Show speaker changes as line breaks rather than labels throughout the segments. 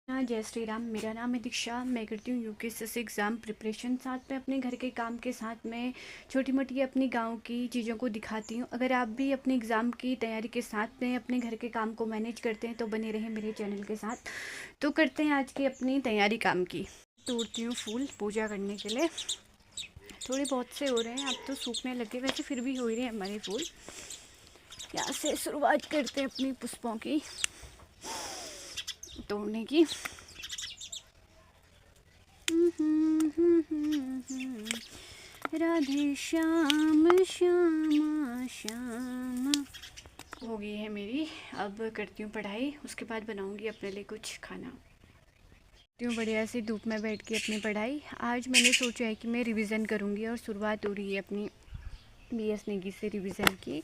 हाँ, जय श्री राम। मेरा नाम है दीक्षा। मैं करती हूँ यूकेएसएससी एग्ज़ाम प्रिपरेशन। साथ में अपने घर के काम के साथ में छोटी मोटी अपनी गांव की चीज़ों को दिखाती हूँ। अगर आप भी अपने एग्ज़ाम की तैयारी के साथ में अपने घर के काम को मैनेज करते हैं तो बने रहें मेरे चैनल के साथ। तो करते हैं आज की अपनी तैयारी काम की। तोड़ती हूँ फूल पूजा करने के लिए। थोड़े बहुत से हो रहे हैं, अब तो सूखने लगे, वैसे फिर भी हो ही रहे हैं हमारे फूल। यहाँ से शुरुआत करते हैं अपनी पुष्पों की तोड़ने की। राधे श्याम श्यामा श्याम हो गई है मेरी। अब करती हूँ पढ़ाई, उसके बाद बनाऊँगी अपने लिए कुछ खाना। करती हूँ बढ़िया सी धूप में बैठ के अपनी पढ़ाई। आज मैंने सोचा है कि मैं रिवीजन करूँगी और शुरुआत हो रही है अपनी बीएस नेगी से रिवीजन की।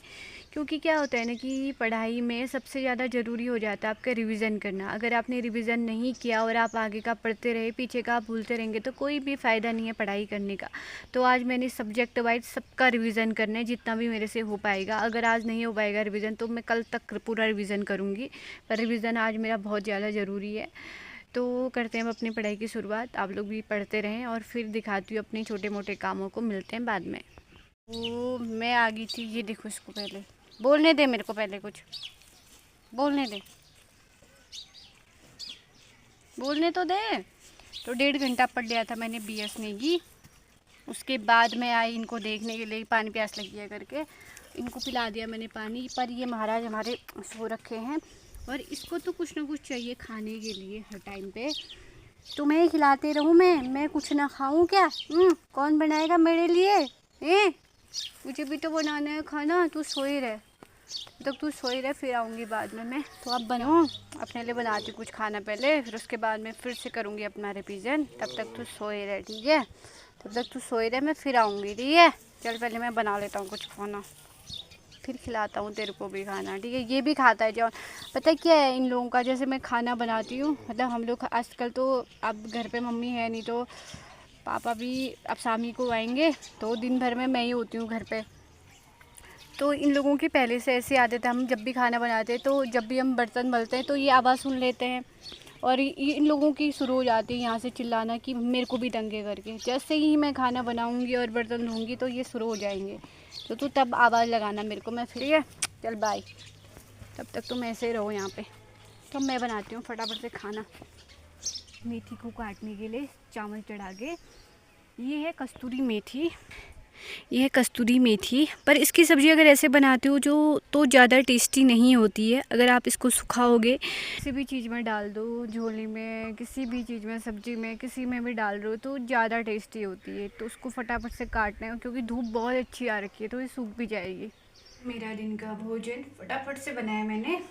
क्योंकि क्या होता है ना कि पढ़ाई में सबसे ज़्यादा ज़रूरी हो जाता है आपका रिवीजन करना। अगर आपने रिवीजन नहीं किया और आप आगे का पढ़ते रहे, पीछे का आप भूलते रहेंगे तो कोई भी फ़ायदा नहीं है पढ़ाई करने का। तो आज मैंने सब्जेक्ट वाइज सबका रिवीजन करना है, जितना भी मेरे से हो पाएगा। अगर आज नहीं हो पाएगा रिवीजन तो मैं कल तक पूरा रिवीजन करूँगी, पर रिवीजन आज मेरा बहुत ज़्यादा ज़रूरी है। तो करते हैं हम अपनी पढ़ाई की शुरुआत। आप लोग भी पढ़ते रहें और फिर दिखाती हूँ अपने छोटे मोटे कामों को। मिलते हैं बाद में। वो मैं आ गई थी, ये देखो। इसको पहले बोलने दे, मेरे को पहले कुछ बोलने दे, बोलने तो दे। तो 1.5 घंटा पढ़ लिया था मैंने बीएस नेगी। उसके बाद मैं आई इनको देखने के लिए, पानी प्यास लगी है करके इनको पिला दिया मैंने पानी। पर ये महाराज हमारे सो रखे हैं और इसको तो कुछ ना कुछ चाहिए खाने के लिए हर टाइम पे। तो मैं खिलाते रहूँ? मैं कुछ ना खाऊँ क्या? कौन बनाएगा मेरे लिए? मुझे भी तो बनाना है खाना। तू सोई रहे, तब तक तू सोई रहे, फिर आऊँगी बाद में मैं। तो अब बनाऊँ अपने लिए, बनाती कुछ खाना पहले, फिर उसके बाद में फिर से करूँगी अपना रिवीजन। तब तक तू सोई रहे, ठीक है? तब तक तू सोई रहे, मैं फिर आऊँगी, ठीक है? चल पहले मैं बना लेता हूँ कुछ खाना, फिर खिलाता हूँ तेरे को भी खाना, ठीक है? ये भी खाता है जॉन। पता है क्या है इन लोगों का? जैसे मैं खाना बनाती हूँ, मतलब हम लोग आजकल तो अब घर पे मम्मी है नहीं, तो पापा भी अब शामी को आएंगे, तो दिन भर में मैं ही होती हूँ घर पे। तो इन लोगों की पहले से ऐसी आदत है, हम जब भी खाना बनाते हैं तो जब भी हम बर्तन मलते हैं तो ये आवाज़ सुन लेते हैं और ये इन लोगों की शुरू हो जाती है यहाँ से चिल्लाना कि मेरे को भी दंगे करके। जैसे ही मैं खाना बनाऊँगी और बर्तन धोऊँगी तो ये शुरू हो जाएंगे। तो तू तब आवाज़ लगाना मेरे को, मैं फ्री है। चल बाय। तब तक तुम ऐसे ही रहो यहाँ पे। तो मैं बनाती हूँ फटाफट से खाना। मेथी को काटने के लिए चावल चढ़ा के, ये है कस्तूरी मेथी। ये है कस्तूरी मेथी, पर इसकी सब्ज़ी अगर ऐसे बनाते हो जो तो ज़्यादा टेस्टी नहीं होती है। अगर आप इसको सुखाओगे, किसी भी चीज़ में डाल दो, झोली में, किसी भी चीज़ में, सब्ज़ी में, किसी में भी डाल दो तो ज़्यादा टेस्टी होती है। तो उसको फटाफट से काटना है क्योंकि धूप बहुत अच्छी आ रखी है तो ये सूख भी जाएगी। मेरा दिन का भोजन फटाफट से बनाया मैंने।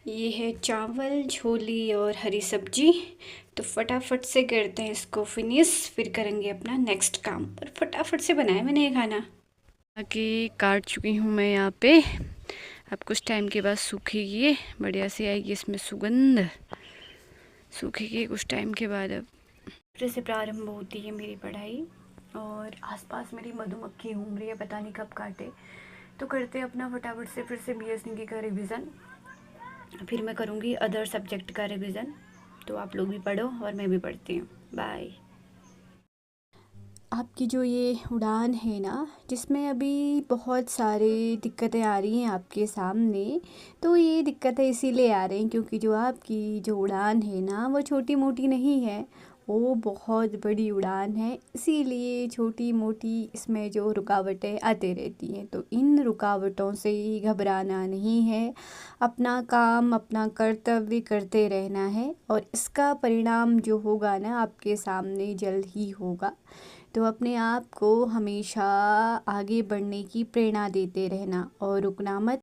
ये है चावल, छोली और हरी सब्जी। तो फटाफट से करते हैं इसको फिनिश, फिर करेंगे अपना नेक्स्ट काम। पर फटाफट से बनाया मैंने ये खाना। आगे काट चुकी हूँ मैं यहाँ पे। अब कुछ टाइम के बाद सूखेगी ये, बढ़िया से आएगी इसमें सुगंध। सूखेगी कुछ टाइम के बाद। अब फिर से प्रारंभ होती है मेरी पढ़ाई और आसपास मेरी मधुमक्खी घूम रही है, पता नहीं कब काटे। तो करते हैं अपना फटाफट से फिर से बीएस नेगी का रिवीजन, फिर मैं करूँगी अदर सब्जेक्ट का रिवीजन। तो आप लोग भी पढ़ो और मैं भी पढ़ती हूँ। बाय। आपकी जो ये उड़ान है ना, जिसमें अभी बहुत सारी दिक्कतें आ रही हैं आपके सामने, तो ये दिक्कतें इसीलिए आ रही हैं क्योंकि जो आपकी जो उड़ान है ना वो छोटी मोटी नहीं है, वो बहुत बड़ी उड़ान है। इसीलिए छोटी मोटी इसमें जो रुकावटें आती रहती हैं, तो इन रुकावटों से घबराना नहीं है। अपना काम, अपना कर्तव्य करते रहना है और इसका परिणाम जो होगा ना आपके सामने जल्द ही होगा। तो अपने आप को हमेशा आगे बढ़ने की प्रेरणा देते रहना और रुकना मत।